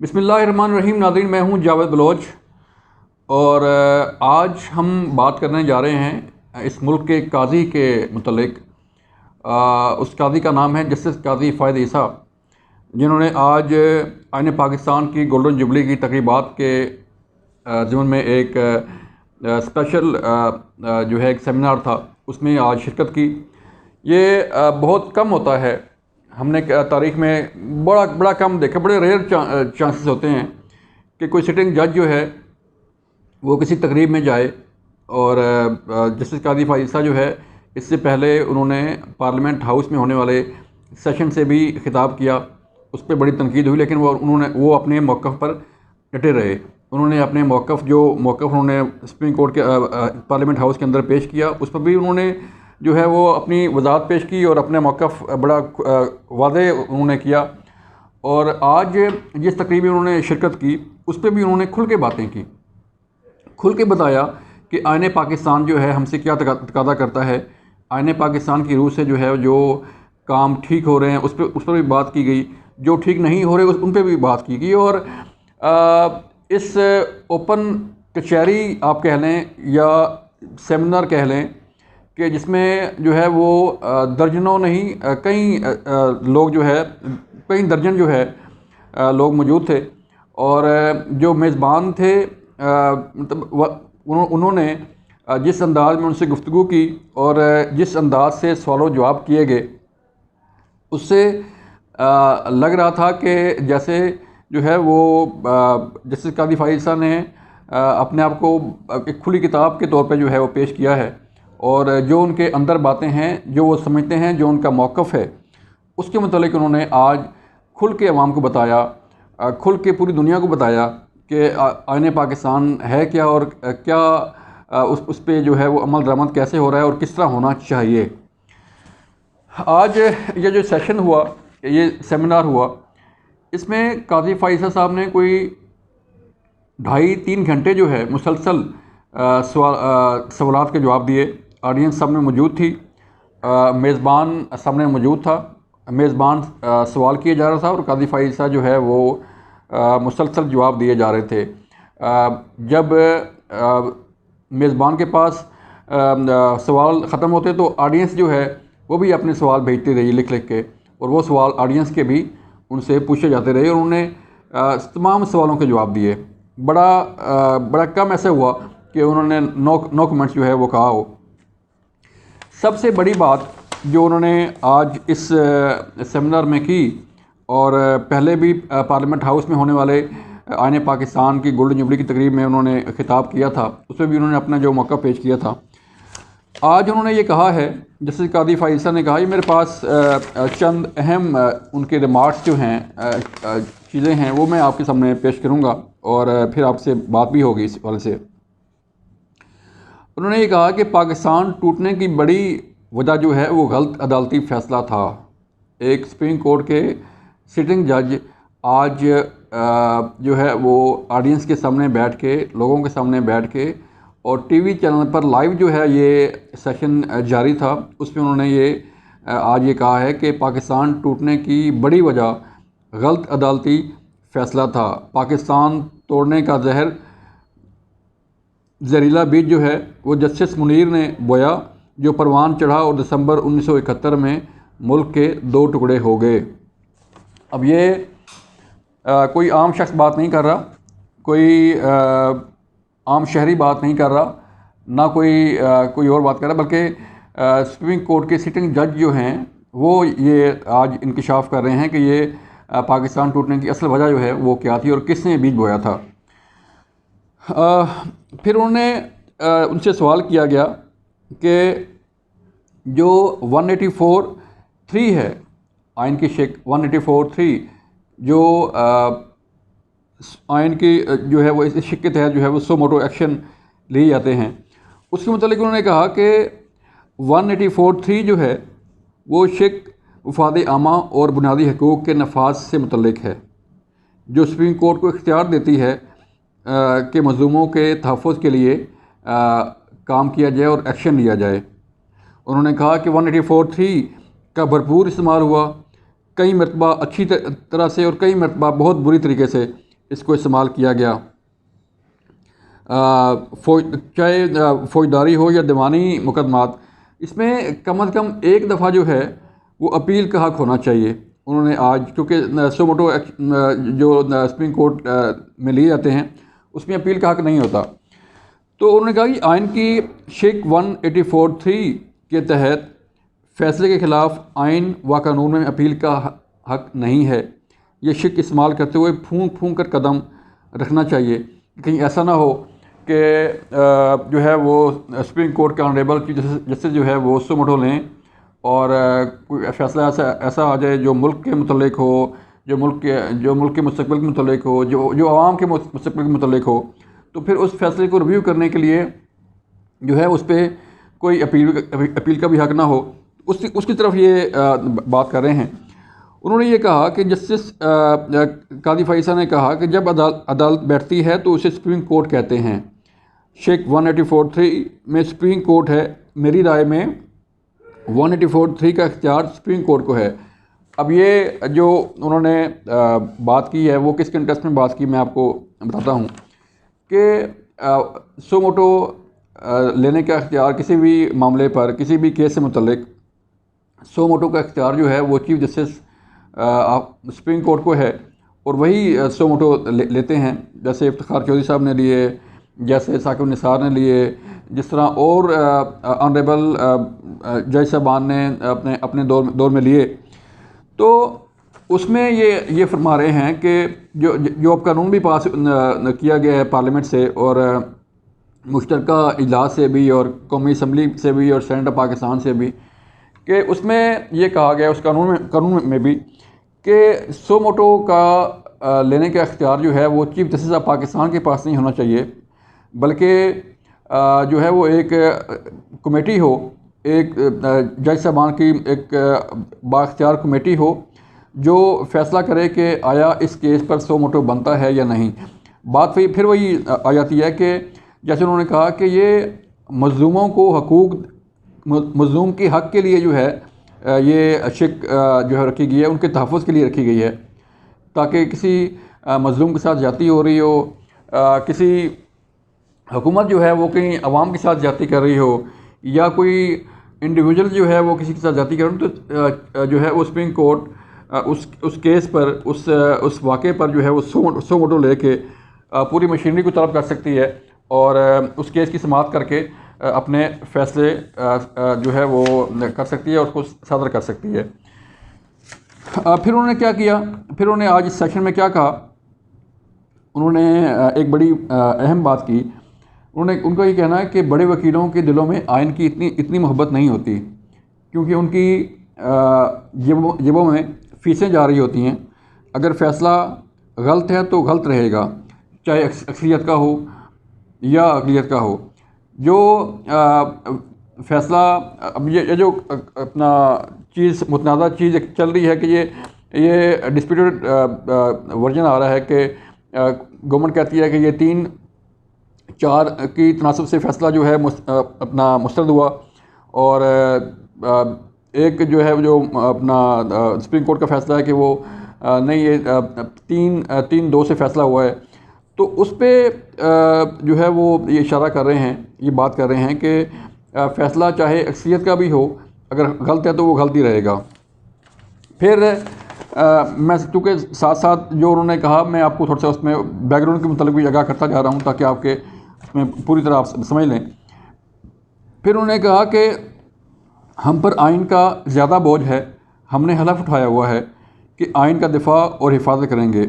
بسم اللہ الرحمن الرحیم۔ ناظرین، میں ہوں جاوید بلوچ اور آج ہم بات کرنے جا رہے ہیں اس ملک کے قاضی کے متعلق۔ اس قاضی کا نام ہے جسٹس قاضی فائد عیسیٰ، جنہوں نے آج آئین پاکستان کی گولڈن جوبلی کی تقریبات کے ضمن میں ایک اسپیشل جو ہے ایک سیمینار تھا، اس میں آج شرکت کی۔ یہ بہت کم ہوتا ہے، ہم نے تاریخ میں بڑا کم دیکھا، بڑے ریئر چانسز ہوتے ہیں کہ کوئی سٹنگ جج جو ہے وہ کسی تقریب میں جائے۔ اور جسٹس قاضی فائد عیسیٰ جو ہے، اس سے پہلے انہوں نے پارلیمنٹ ہاؤس میں ہونے والے سیشن سے بھی خطاب کیا، اس پہ بڑی تنقید ہوئی، لیکن وہ اپنے موقف پر ڈٹے رہے۔ انہوں نے اپنے موقف انہوں نے سپریم کورٹ کے پارلیمنٹ ہاؤس کے اندر پیش کیا، اس پر بھی انہوں نے جو ہے وہ اپنی وضاحت پیش کی اور اپنے موقف بڑا واضح انہوں نے کیا۔ اور آج جس تقریب میں انہوں نے شرکت کی، اس پہ بھی انہوں نے کھل کے باتیں کی، کھل کے بتایا کہ آئین پاکستان جو ہے ہم سے کیا تقاضا کرتا ہے، آئین پاکستان کی روح سے جو ہے جو کام ٹھیک ہو رہے ہیں اس پر بھی بات کی گئی، جو ٹھیک نہیں ہو رہے ان پہ بھی بات کی گئی۔ اور اس اوپن کچہری آپ کہہ لیں یا سیمینار کہہ لیں کہ جس میں جو ہے وہ درجنوں نہیں کئی لوگ جو ہے کئی درجن جو ہے لوگ موجود تھے، اور جو میزبان تھے مطلب انہوں نے جس انداز میں ان سے گفتگو کی اور جس انداز سے سوال و جواب کیے گئے، اس سے لگ رہا تھا کہ جیسے جو ہے وہ جسٹس قاضی فائد عیسیٰ نے اپنے آپ کو ایک کھلی کتاب کے طور پہ جو ہے وہ پیش کیا ہے، اور جو ان کے اندر باتیں ہیں، جو وہ سمجھتے ہیں، جو ان کا موقف ہے، اس کے متعلق انہوں نے آج کھل کے عوام کو بتایا، کھل کے پوری دنیا کو بتایا کہ آئین پاکستان ہے کیا، اور کیا اس پہ جو ہے وہ عمل درآمد کیسے ہو رہا ہے اور کس طرح ہونا چاہیے۔ آج یہ جو سیشن ہوا، یہ سیمینار ہوا، اس میں قاضی فائد عیسیٰ صاحب نے کوئی 2.5-3 گھنٹے جو ہے مسلسل سوالات کے جواب دیے۔ آڈینس سامنے موجود تھی، میزبان سامنے موجود تھا، میزبان سوال کیے جا رہا تھا اور قاضی فائد عیسیٰ جو ہے وہ مسلسل جواب دیے جا رہے تھے۔ جب میزبان کے پاس سوال ختم ہوتے تو آڈینس جو ہے وہ بھی اپنے سوال بھیجتی رہی لکھ کے، اور وہ سوال آڈینس کے بھی ان سے پوچھے جاتے رہے، اور انہوں نے تمام سوالوں کے جواب دیے۔ بڑا کم ایسا ہوا کہ انہوں نے نو کمنٹس جو ہے وہ کہا ہو۔ سب سے بڑی بات جو انہوں نے آج اس سیمینار میں کی، اور پہلے بھی پارلیمنٹ ہاؤس میں ہونے والے آئین پاکستان کی گولڈن جوبلی کی تقریب میں انہوں نے خطاب کیا تھا، اس میں بھی انہوں نے اپنا جو موقع پیش کیا تھا۔ آج انہوں نے یہ کہا ہے، جسٹس قاضی فائد عیسیٰ نے کہا، یہ میرے پاس چند اہم ان کے ریمارکس جو ہیں، چیزیں ہیں، وہ میں آپ کے سامنے پیش کروں گا اور پھر آپ سے بات بھی ہوگی اس حوالے سے۔ انہوں نے یہ کہا کہ پاکستان ٹوٹنے کی بڑی وجہ جو ہے وہ غلط عدالتی فیصلہ تھا۔ ایک سپریم کورٹ کے سٹنگ جج آج جو ہے وہ آڈینس کے سامنے بیٹھ کے، لوگوں کے سامنے بیٹھ کے، اور ٹی وی چینل پر لائیو جو ہے یہ سیشن جاری تھا، اس میں انہوں نے آج یہ کہا ہے کہ پاکستان ٹوٹنے کی بڑی وجہ غلط عدالتی فیصلہ تھا۔ پاکستان توڑنے کا زہریلا بیج جو ہے وہ جسٹس منیر نے بویا، جو پروان چڑھا اور دسمبر 1971 میں ملک کے 2 ٹکڑے ہو گئے۔ اب یہ کوئی عام شخص بات نہیں کر رہا، کوئی عام شہری بات نہیں کر رہا، نہ کوئی اور بات کر رہا، بلکہ سپریم کورٹ کے سٹنگ جج جو ہیں وہ یہ آج انکشاف کر رہے ہیں کہ یہ پاکستان ٹوٹنے کی اصل وجہ جو ہے وہ کیا تھی اور کس نے بیج بویا تھا۔ پھر انہوں نے ان سے سوال کیا گیا کہ جو 184(3) ہے آئین کی شک 184(3) جو آئین کی جو ہے وہ اس شک کے تحت جو ہے وہ سو موٹو ایکشن لیے جاتے ہیں، اس کے متعلق انہوں نے کہا کہ 184(3) جو ہے وہ شک مفاد عامہ اور بنیادی حقوق کے نفاذ سے متعلق ہے، جو سپریم کورٹ کو اختیار دیتی ہے کہ مظلوموں کے تحفظ کے لیے کام کیا جائے اور ایکشن لیا جائے۔ انہوں نے کہا کہ 184(3) کا بھرپور استعمال ہوا، کئی مرتبہ اچھی طرح سے اور کئی مرتبہ بہت بری طریقے سے اس کو استعمال کیا گیا، چاہے فوجداری ہو یا دیوانی مقدمات، اس میں کم از کم ایک دفعہ جو ہے وہ اپیل کا حق ہونا چاہیے۔ انہوں نے آج کیونکہ سو موٹو جو سپریم کورٹ میں لیے جاتے ہیں اس میں اپیل کا حق نہیں ہوتا، تو انہوں نے کہا کہ آئین کی شق 184(3) کے تحت فیصلے کے خلاف آئین و قانون میں اپیل کا حق نہیں ہے۔ یہ شق استعمال کرتے ہوئے پھونک پھونک کر قدم رکھنا چاہیے، کہیں ایسا نہ ہو کہ جو ہے وہ سپریم کورٹ کے آنریبل چیف جسٹس جو ہے وہ سو موٹو لیں اور کوئی فیصلہ ایسا آ جائے جو ملک کے متعلق ہو، جو ملک کے مستقبل کے متعلق ہو، جو عوام کے مستقبل کے متعلق ہو، تو پھر اس فیصلے کو ریویو کرنے کے لیے جو ہے اس پہ کوئی اپیل کا بھی حق نہ ہو، اس کی طرف یہ بات کر رہے ہیں۔ انہوں نے یہ کہا کہ جسٹس قاضی فائصہ نے کہا کہ جب عدالت بیٹھتی ہے تو اسے سپریم کورٹ کہتے ہیں۔ شق 184(3) میں سپریم کورٹ ہے، میری رائے میں 184(3) کا اختیار سپریم کورٹ کو ہے۔ اب یہ جو انہوں نے بات کی ہے وہ کس کنٹیکسٹ میں بات کی میں آپ کو بتاتا ہوں کہ سو موٹو لینے کا اختیار کسی بھی معاملے پر، کسی بھی کیس سے متعلق سو موٹو کا اختیار جو ہے وہ چیف جسٹس سپریم کورٹ کو ہے، اور وہی سو موٹو لیتے ہیں، جیسے افتخار چودھری صاحب نے لیے، جیسے ثاقب نثار نے لیے، جس طرح اور آنریبل جج صاحبان نے اپنے دور میں لیے۔ تو اس میں یہ فرما رہے ہیں کہ جو اب قانون بھی پاس کیا گیا ہے پارلیمنٹ سے اور مشترکہ اجلاس سے بھی اور قومی اسمبلی سے بھی اور سینیٹ آف پاکستان سے بھی، کہ اس میں یہ کہا گیا اس قانون میں بھی کہ سو موٹو کا لینے کا اختیار جو ہے وہ چیف جسٹس آف پاکستان کے پاس نہیں ہونا چاہیے، بلکہ جو ہے وہ ایک کمیٹی ہو، ایک جج صاحبان کی ایک بااختیار کمیٹی ہو جو فیصلہ کرے کہ آیا اس کیس پر سو موٹو بنتا ہے یا نہیں۔ بات پھر وہی آ جاتی ہے کہ جیسے انہوں نے کہا کہ یہ مظلوموں کو حقوق، مظلوم کی حق کے لیے جو ہے یہ شق جو ہے رکھی گئی ہے، ان کے تحفظ کے لیے رکھی گئی ہے، تاکہ کسی مظلوم کے ساتھ زیادتی ہو رہی ہو، کسی حکومت جو ہے وہ کہیں عوام کے ساتھ زیادتی کر رہی ہو، یا کوئی انڈیویجول جو ہے وہ کسی کے ساتھ زیادتی کر رہا ہو، تو جو ہے وہ سپریم کورٹ اس کیس پر، اس واقعے پر جو ہے وہ سو موٹو لے کے پوری مشینری کو طلب کر سکتی ہے اور اس کیس کی سماعت کر کے اپنے فیصلے جو ہے وہ کر سکتی ہے اور اس کو صادر کر سکتی ہے۔ پھر انہوں نے کیا کیا، پھر انہوں نے آج اس سیشن میں کیا کہا، انہوں نے ایک بڑی اہم بات کی۔ ان کا یہ کہنا ہے کہ بڑے وکیلوں کے دلوں میں آئین کی اتنی محبت نہیں ہوتی، کیونکہ ان کی جیبوں میں فیسیں جا رہی ہوتی ہیں۔ اگر فیصلہ غلط ہے تو غلط رہے گا، چاہے اکثریت کا ہو یا اقلیت کا ہو۔ جو فیصلہ اب یہ جو اپنا چیز متنازع چیز چل رہی ہے کہ یہ ڈسپیوٹڈ ورژن آ رہا ہے کہ گورنمنٹ کہتی ہے کہ یہ 3-4 کی تناسب سے فیصلہ جو ہے اپنا مسترد ہوا، اور ایک جو ہے جو اپنا سپریم کورٹ کا فیصلہ ہے کہ وہ نہیں، یہ 3-2 سے فیصلہ ہوا ہے۔ تو اس پہ جو ہے وہ یہ اشارہ کر رہے ہیں، یہ بات کر رہے ہیں کہ فیصلہ چاہے اکثریت کا بھی ہو، اگر غلط ہے تو وہ غلط ہی رہے گا۔ پھر میں چونکہ ساتھ ساتھ جو انہوں نے کہا میں آپ کو تھوڑا سا اس میں بیک گراؤنڈ کے متعلق بھی آگاہ کرتا جا رہا ہوں تاکہ آپ کے اس میں پوری طرح آپ سمجھ لیں۔ پھر انہوں نے کہا کہ ہم پر آئین کا زیادہ بوجھ ہے، ہم نے حلف اٹھایا ہوا ہے کہ آئین کا دفاع اور حفاظت کریں گے۔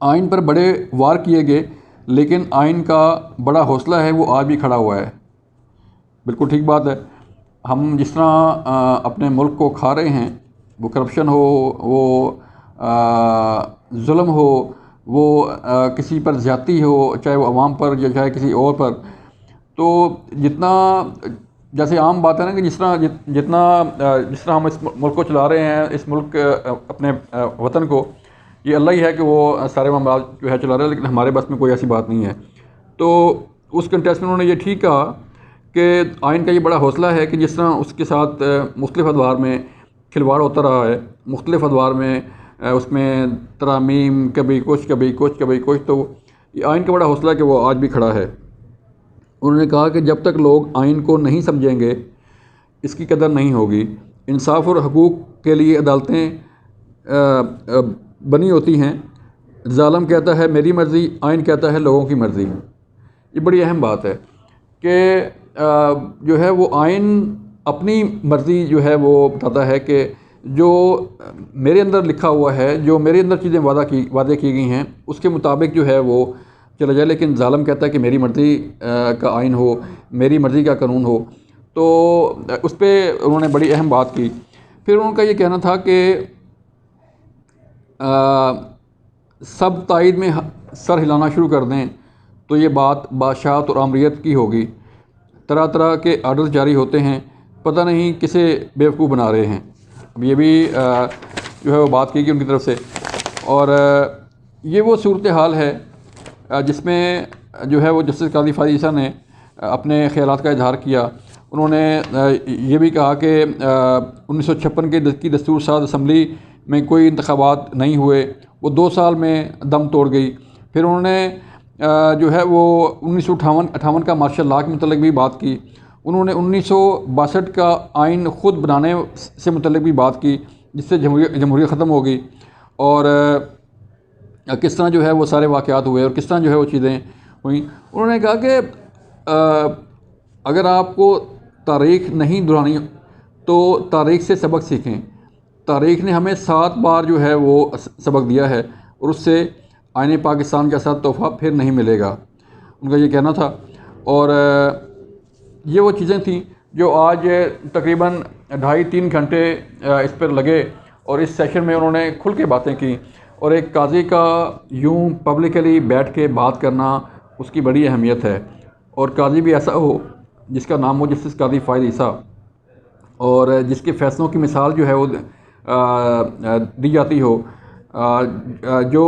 آئین پر بڑے وار کیے گئے، لیکن آئین کا بڑا حوصلہ ہے وہ آج بھی کھڑا ہوا ہے۔ بالکل ٹھیک بات ہے۔ ہم جس طرح اپنے ملک کو کھا رہے ہیں، وہ کرپشن ہو، وہ ظلم ہو، وہ کسی پر زیادتی ہو، چاہے وہ عوام پر یا چاہے کسی اور پر، تو جتنا جیسے عام بات ہے نا کہ جس طرح ہم اس ملک کو چلا رہے ہیں، اس ملک اپنے وطن کو، یہ اللہ ہی ہے کہ وہ سارے معاملات جو ہے چلا رہا ہے، لیکن ہمارے بس میں کوئی ایسی بات نہیں ہے۔ تو اس کنٹیکسٹ میں انہوں نے یہ ٹھیک کہا کہ آئین کا یہ بڑا حوصلہ ہے کہ جس طرح اس کے ساتھ مختلف ادوار میں کھلواڑ ہوتا رہا ہے، مختلف ادوار میں اس میں ترامیم کبھی کچھ کبھی کچھ کبھی کچھ، تو یہ آئین کا بڑا حوصلہ ہے کہ وہ آج بھی کھڑا ہے۔ انہوں نے کہا کہ جب تک لوگ آئین کو نہیں سمجھیں گے اس کی قدر نہیں ہوگی۔ انصاف اور حقوق کے لیے عدالتیں بنی ہوتی ہیں، ظالم کہتا ہے میری مرضی، آئین کہتا ہے لوگوں کی مرضی۔ یہ بڑی اہم بات ہے کہ جو ہے وہ آئین اپنی مرضی جو ہے وہ بتاتا ہے کہ جو میرے اندر لکھا ہوا ہے، جو میرے اندر چیزیں وعدے کی گئی ہیں اس کے مطابق جو ہے وہ چلا جائے، لیکن ظالم کہتا ہے کہ میری مرضی کا آئین ہو، میری مرضی کا قانون ہو۔ تو اس پہ انہوں نے بڑی اہم بات کی۔ پھر ان کا یہ کہنا تھا کہ سب تائید میں سر ہلانا شروع کر دیں تو یہ بات بادشاہت اور آمریت کی ہوگی۔ طرح طرح کے آرڈر جاری ہوتے ہیں، پتہ نہیں کسے بیوقوف بنا رہے ہیں۔ اب یہ بھی جو ہے وہ بات کی گئی ان کی طرف سے، اور یہ وہ صورتحال ہے جس میں جو ہے وہ جسٹس قاضی فائز عیسیٰ نے اپنے خیالات کا اظہار کیا۔ انہوں نے یہ بھی کہا کہ 1956 کی دستور ساز اسمبلی میں کوئی انتخابات نہیں ہوئے، وہ 2 سال میں دم توڑ گئی۔ پھر انہوں نے جو ہے وہ 1958 کا مارشل لاء کے متعلق بھی بات کی۔ انہوں نے 1962 کا آئین خود بنانے سے متعلق بھی بات کی جس سے جمہوریت ختم ہو گئی، اور کس طرح جو ہے وہ سارے واقعات ہوئے اور کس طرح جو ہے وہ چیزیں ہوئیں۔ انہوں نے کہا کہ اگر آپ کو تاریخ نہیں دہرانی تو تاریخ سے سبق سیکھیں۔ تاریخ نے ہمیں 7 بار جو ہے وہ سبق دیا ہے اور اس سے آئین پاکستان کے ساتھ تحفہ پھر نہیں ملے گا، ان کا یہ کہنا تھا۔ اور یہ وہ چیزیں تھیں جو آج تقریباً 2.5-3 گھنٹے اس پر لگے، اور اس سیشن میں انہوں نے کھل کے باتیں کی، اور ایک قاضی کا یوں پبلکلی بیٹھ کے بات کرنا اس کی بڑی اہمیت ہے، اور قاضی بھی ایسا ہو جس کا نام ہو جسٹس قاضی فائز عیسیٰ، اور جس کے فیصلوں کی مثال جو ہے وہ دی جاتی ہو۔ جو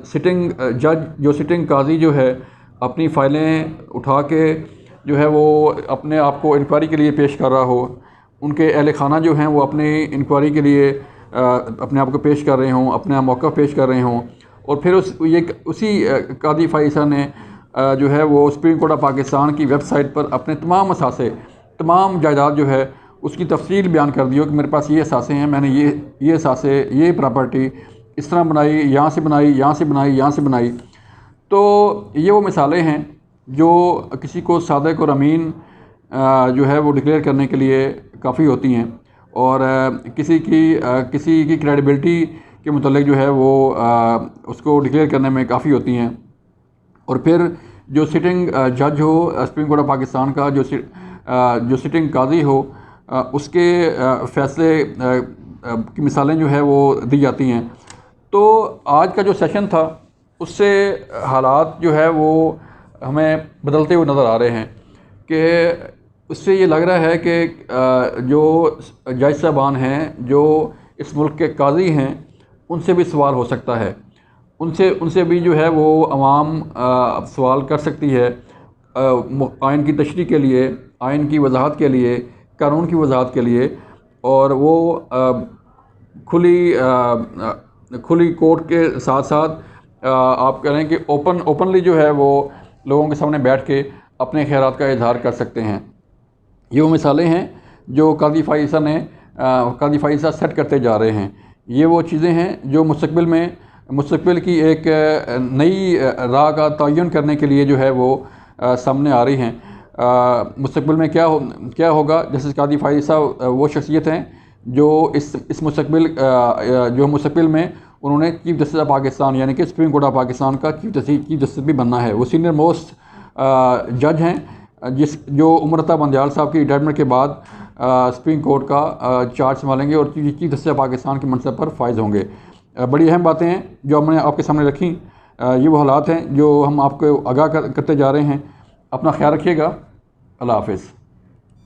سٹنگ جج، جو سٹنگ قاضی جو ہے اپنی فائلیں اٹھا کے جو ہے وہ اپنے آپ کو انکوائری کے لیے پیش کر رہا ہو، ان کے اہل خانہ جو ہیں وہ اپنی انکوائری کے لیے اپنے آپ کو پیش کر رہے ہوں، اپنا موقف پیش کر رہے ہوں، اور پھر اسی قاضی فائز عیسیٰ نے جو ہے وہ سپریم کورٹ آف پاکستان کی ویب سائٹ پر اپنے تمام اثاثے، تمام جائیداد جو ہے اس کی تفصیل بیان کر دی ہو کہ میرے پاس یہ اثاثے ہیں، میں نے یہ اثاثے، یہ پراپرٹی اس طرح بنائی، یہاں سے بنائی، یہاں سے بنائی، یہاں سے بنائی۔ تو یہ وہ مثالیں ہیں جو کسی کو صادق اور امین جو ہے وہ ڈکلیئر کرنے کے لیے کافی ہوتی ہیں، اور کسی کی کریڈیبلٹی کے متعلق جو ہے وہ اس کو ڈکلیئر کرنے میں کافی ہوتی ہیں۔ اور پھر جو سٹنگ جج ہو سپریم کورٹ آف پاکستان کا، جو سٹنگ قاضی ہو، اس کے فیصلے کی مثالیں جو ہے وہ دی جاتی ہیں۔ تو آج کا جو سیشن تھا اس سے حالات جو ہے وہ ہمیں بدلتے ہوئے نظر آ رہے ہیں، کہ اس سے یہ لگ رہا ہے کہ جو جج صاحبان ہیں، جو اس ملک کے قاضی ہیں، ان سے بھی سوال ہو سکتا ہے، ان سے بھی جو ہے وہ عوام سوال کر سکتی ہے آئین کی تشریح کے لیے، آئین کی وضاحت کے لیے، قانون کی وضاحت کے لیے، اور وہ کھلی کورٹ کے ساتھ ساتھ آپ کہہ رہے ہیں کہ اوپنلی جو ہے وہ لوگوں کے سامنے بیٹھ کے اپنے خیالات کا اظہار کر سکتے ہیں۔ یہ وہ مثالیں ہیں جو قاضی فائز عیسیٰ سیٹ کرتے جا رہے ہیں۔ یہ وہ چیزیں ہیں جو مستقبل کی ایک نئی راہ کا تعین کرنے کے لیے جو ہے وہ سامنے آ رہی ہیں۔ مستقبل میں کیا ہوگا؟ جسٹس قاضی فائز عیسیٰ وہ شخصیت ہیں جو اس مستقبل میں انہوں نے چیف جسٹس آف پاکستان یعنی کہ سپریم کورٹ آف پاکستان کا چیف جسٹس بھی بننا ہے۔ وہ سینئر موسٹ جج ہیں جو امرتا بندیال صاحب کی ریٹائرمنٹ کے بعد سپریم کورٹ کا چارج سنبھالیں گے اور چیف جسٹس آف پاکستان کے منصب پر فائز ہوں گے۔ بڑی اہم باتیں ہیں جو ہم نے آپ کے سامنے رکھیں۔ یہ وہ حالات ہیں جو ہم آپ کو آگاہ کرتے جا رہے ہیں۔ اپنا خیال رکھیے گا۔ اللہ حافظ۔